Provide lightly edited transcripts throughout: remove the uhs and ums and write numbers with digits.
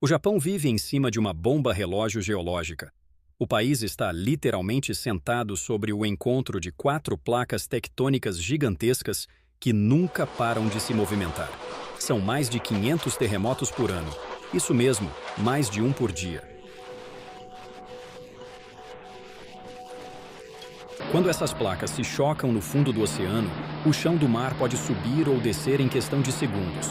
O Japão vive em cima de uma bomba relógio geológica. O país está literalmente sentado sobre o encontro de 4 placas tectônicas gigantescas que nunca param de se movimentar. São mais de 500 terremotos por ano. Isso mesmo, mais de um por dia. Quando essas placas se chocam no fundo do oceano, o chão do mar pode subir ou descer em questão de segundos.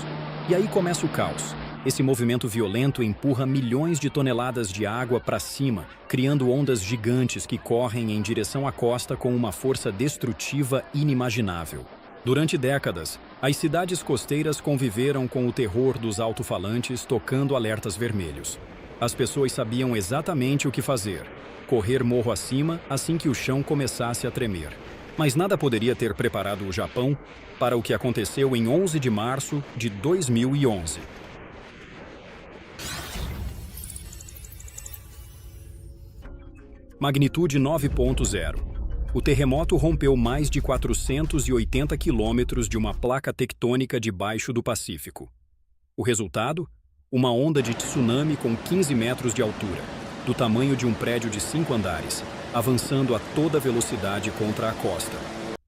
E aí começa o caos. Esse movimento violento empurra milhões de toneladas de água para cima, criando ondas gigantes que correm em direção à costa com uma força destrutiva inimaginável. Durante décadas, as cidades costeiras conviveram com o terror dos alto-falantes tocando alertas vermelhos. As pessoas sabiam exatamente o que fazer: correr morro acima assim que o chão começasse a tremer. Mas nada poderia ter preparado o Japão para o que aconteceu em 11 de março de 2011. Magnitude 9.0. O terremoto rompeu mais de 480 quilômetros de uma placa tectônica debaixo do Pacífico. O resultado? Uma onda de tsunami com 15 metros de altura, do tamanho de um prédio de 5 andares, avançando a toda velocidade contra a costa.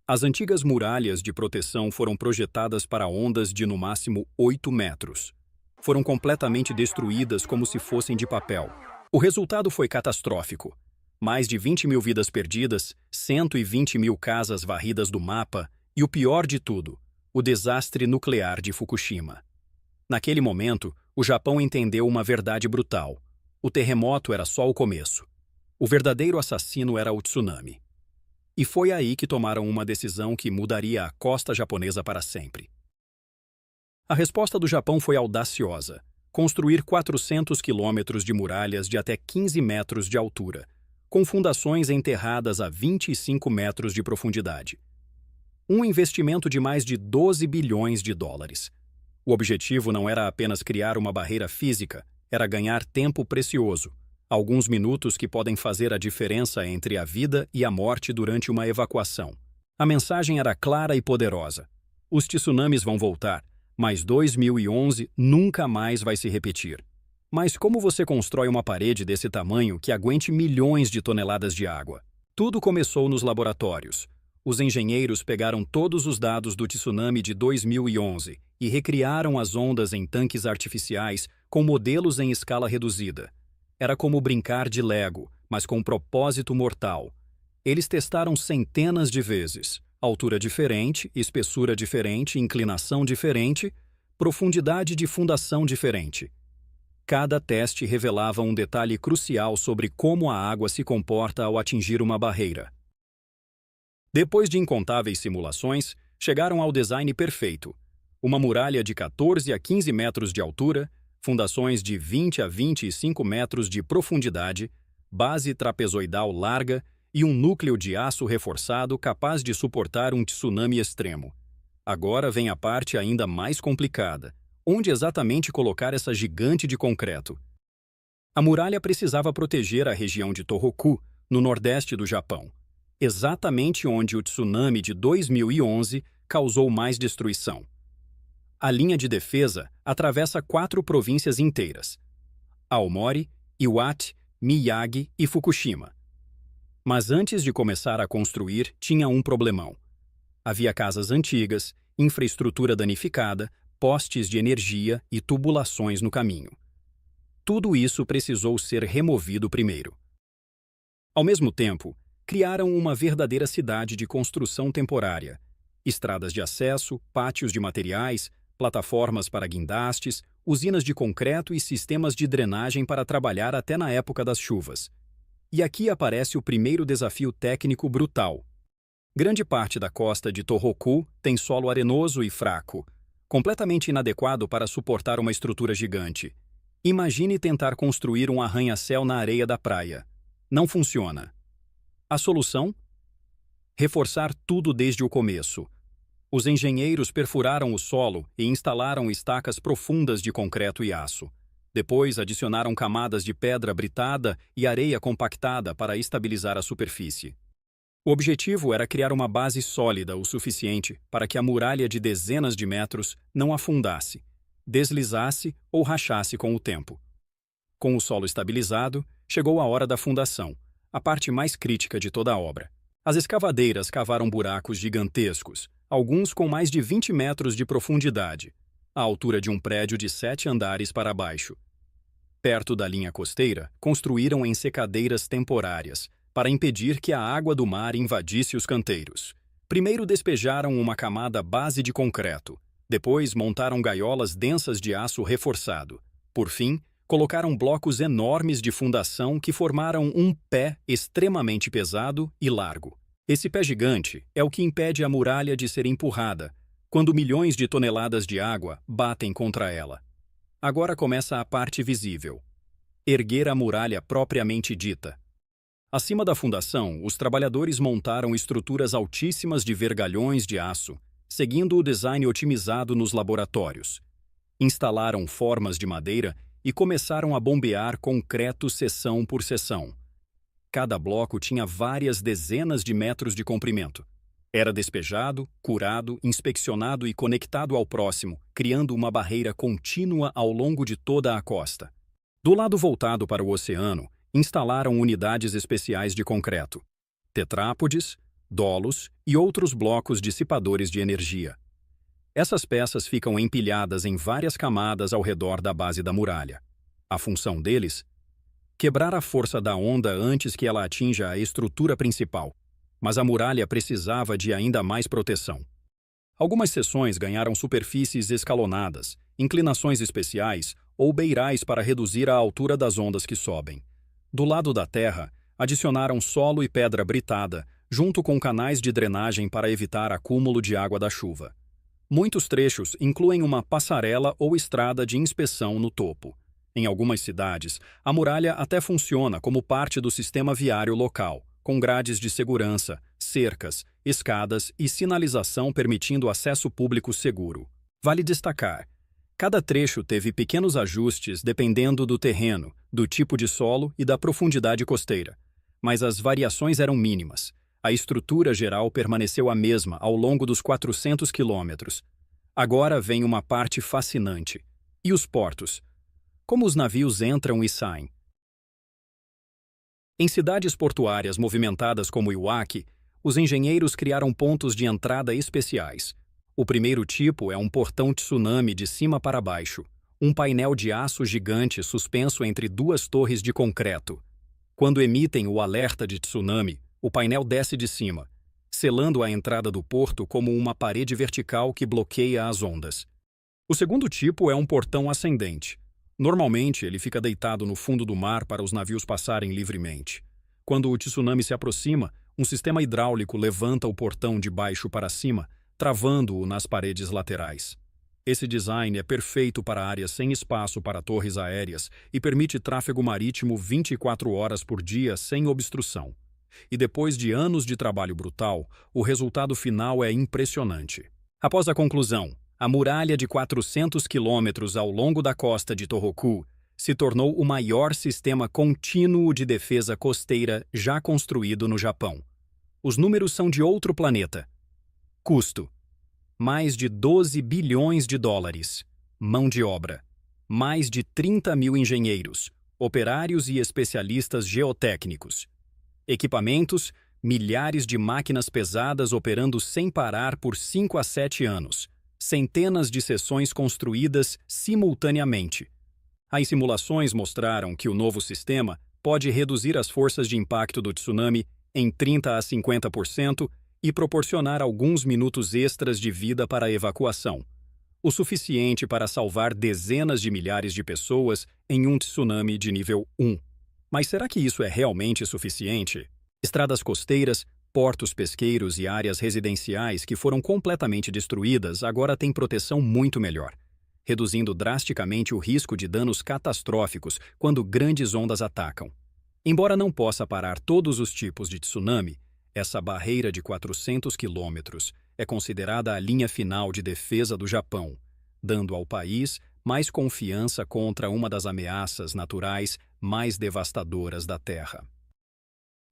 As antigas muralhas de proteção foram projetadas para ondas de no máximo 8 metros. Foram completamente destruídas como se fossem de papel. O resultado foi catastrófico. Mais de 20 mil vidas perdidas, 120 mil casas varridas do mapa e, o pior de tudo, o desastre nuclear de Fukushima. Naquele momento, o Japão entendeu uma verdade brutal. O terremoto era só o começo. O verdadeiro assassino era o tsunami. E foi aí que tomaram uma decisão que mudaria a costa japonesa para sempre. A resposta do Japão foi audaciosa: construir 400 quilômetros de muralhas de até 15 metros de altura, com fundações enterradas a 25 metros de profundidade. Um investimento de mais de 12 bilhões de dólares. O objetivo não era apenas criar uma barreira física, era ganhar tempo precioso, alguns minutos que podem fazer a diferença entre a vida e a morte durante uma evacuação. A mensagem era clara e poderosa: os tsunamis vão voltar, mas 2011 nunca mais vai se repetir. Mas como você constrói uma parede desse tamanho que aguente milhões de toneladas de água? Tudo começou nos laboratórios. Os engenheiros pegaram todos os dados do tsunami de 2011 e recriaram as ondas em tanques artificiais com modelos em escala reduzida. Era como brincar de Lego, mas com um propósito mortal. Eles testaram centenas de vezes. Altura diferente, espessura diferente, inclinação diferente, profundidade de fundação diferente. Cada teste revelava um detalhe crucial sobre como a água se comporta ao atingir uma barreira. Depois de incontáveis simulações, chegaram ao design perfeito: uma muralha de 14 a 15 metros de altura, fundações de 20 a 25 metros de profundidade, base trapezoidal larga e um núcleo de aço reforçado capaz de suportar um tsunami extremo. Agora vem a parte ainda mais complicada: onde exatamente colocar essa gigante de concreto? A muralha precisava proteger a região de Tohoku, no nordeste do Japão, exatamente onde o tsunami de 2011 causou mais destruição. A linha de defesa atravessa 4 províncias inteiras: Aomori, Iwate, Miyagi e Fukushima. Mas antes de começar a construir, tinha um problemão. Havia casas antigas, infraestrutura danificada, postes de energia e tubulações no caminho. Tudo isso precisou ser removido primeiro. Ao mesmo tempo, criaram uma verdadeira cidade de construção temporária: estradas de acesso, pátios de materiais, plataformas para guindastes, usinas de concreto e sistemas de drenagem para trabalhar até na época das chuvas. E aqui aparece o primeiro desafio técnico brutal. Grande parte da costa de Tohoku tem solo arenoso e fraco, completamente inadequado para suportar uma estrutura gigante. Imagine tentar construir um arranha-céu na areia da praia. Não funciona. A solução? Reforçar tudo desde o começo. Os engenheiros perfuraram o solo e instalaram estacas profundas de concreto e aço. Depois adicionaram camadas de pedra britada e areia compactada para estabilizar a superfície. O objetivo era criar uma base sólida o suficiente para que a muralha de dezenas de metros não afundasse, deslizasse ou rachasse com o tempo. Com o solo estabilizado, chegou a hora da fundação, a parte mais crítica de toda a obra. As escavadeiras cavaram buracos gigantescos, alguns com mais de 20 metros de profundidade, a altura de um prédio de 7 andares para baixo. Perto da linha costeira, construíram ensecadeiras temporárias, para impedir que a água do mar invadisse os canteiros. Primeiro despejaram uma camada base de concreto, depois montaram gaiolas densas de aço reforçado. Por fim, colocaram blocos enormes de fundação que formaram um pé extremamente pesado e largo. Esse pé gigante é o que impede a muralha de ser empurrada, quando milhões de toneladas de água batem contra ela. Agora começa a parte visível: erguer a muralha propriamente dita. Acima da fundação, os trabalhadores montaram estruturas altíssimas de vergalhões de aço, seguindo o design otimizado nos laboratórios. Instalaram formas de madeira e começaram a bombear concreto seção por seção. Cada bloco tinha várias dezenas de metros de comprimento. Era despejado, curado, inspecionado e conectado ao próximo, criando uma barreira contínua ao longo de toda a costa. Do lado voltado para o oceano, instalaram unidades especiais de concreto, tetrápodes, dolos e outros blocos dissipadores de energia. Essas peças ficam empilhadas em várias camadas ao redor da base da muralha. A função deles? Quebrar a força da onda antes que ela atinja a estrutura principal, mas a muralha precisava de ainda mais proteção. Algumas seções ganharam superfícies escalonadas, inclinações especiais ou beirais para reduzir a altura das ondas que sobem. Do lado da terra, adicionaram solo e pedra britada, junto com canais de drenagem para evitar acúmulo de água da chuva. Muitos trechos incluem uma passarela ou estrada de inspeção no topo. Em algumas cidades, a muralha até funciona como parte do sistema viário local, com grades de segurança, cercas, escadas e sinalização permitindo acesso público seguro. Vale destacar: cada trecho teve pequenos ajustes dependendo do terreno, do tipo de solo e da profundidade costeira, mas as variações eram mínimas. A estrutura geral permaneceu a mesma ao longo dos 400 quilômetros. Agora vem uma parte fascinante. E os portos? Como os navios entram e saem? Em cidades portuárias movimentadas como Iwaki, os engenheiros criaram pontos de entrada especiais. O primeiro tipo é um portão tsunami de cima para baixo, um painel de aço gigante suspenso entre duas torres de concreto. Quando emitem o alerta de tsunami, o painel desce de cima, selando a entrada do porto como uma parede vertical que bloqueia as ondas. O segundo tipo é um portão ascendente. Normalmente, ele fica deitado no fundo do mar para os navios passarem livremente. Quando o tsunami se aproxima, um sistema hidráulico levanta o portão de baixo para cima, travando-o nas paredes laterais. Esse design é perfeito para áreas sem espaço para torres aéreas e permite tráfego marítimo 24 horas por dia sem obstrução. E depois de anos de trabalho brutal, o resultado final é impressionante. Após a conclusão, a muralha de 400 quilômetros ao longo da costa de Tohoku se tornou o maior sistema contínuo de defesa costeira já construído no Japão. Os números são de outro planeta. Custo: mais de 12 bilhões de dólares. Mão de obra: mais de 30 mil engenheiros, operários e especialistas geotécnicos. Equipamentos: milhares de máquinas pesadas operando sem parar por 5 a 7 anos. Centenas de seções construídas simultaneamente. As simulações mostraram que o novo sistema pode reduzir as forças de impacto do tsunami em 30 a 50% e proporcionar alguns minutos extras de vida para a evacuação, o suficiente para salvar dezenas de milhares de pessoas em um tsunami de nível 1. Mas será que isso é realmente suficiente? Estradas costeiras, portos pesqueiros e áreas residenciais que foram completamente destruídas agora têm proteção muito melhor, reduzindo drasticamente o risco de danos catastróficos quando grandes ondas atacam. Embora não possa parar todos os tipos de tsunami, essa barreira de 400 quilômetros é considerada a linha final de defesa do Japão, dando ao país mais confiança contra uma das ameaças naturais mais devastadoras da Terra.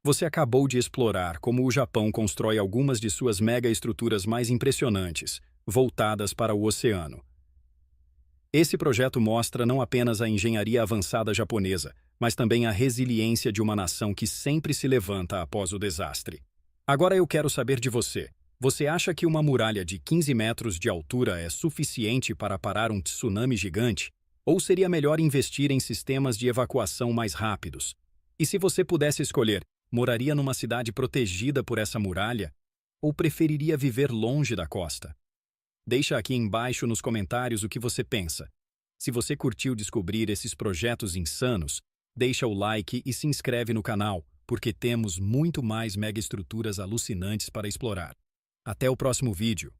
Você acabou de explorar como o Japão constrói algumas de suas megaestruturas mais impressionantes, voltadas para o oceano. Esse projeto mostra não apenas a engenharia avançada japonesa, mas também a resiliência de uma nação que sempre se levanta após o desastre. Agora eu quero saber de você. Você acha que uma muralha de 15 metros de altura é suficiente para parar um tsunami gigante? Ou seria melhor investir em sistemas de evacuação mais rápidos? E se você pudesse escolher, moraria numa cidade protegida por essa muralha? Ou preferiria viver longe da costa? Deixa aqui embaixo nos comentários o que você pensa. Se você curtiu descobrir esses projetos insanos, deixa o like e se inscreve no canal, porque temos muito mais megaestruturas alucinantes para explorar. Até o próximo vídeo.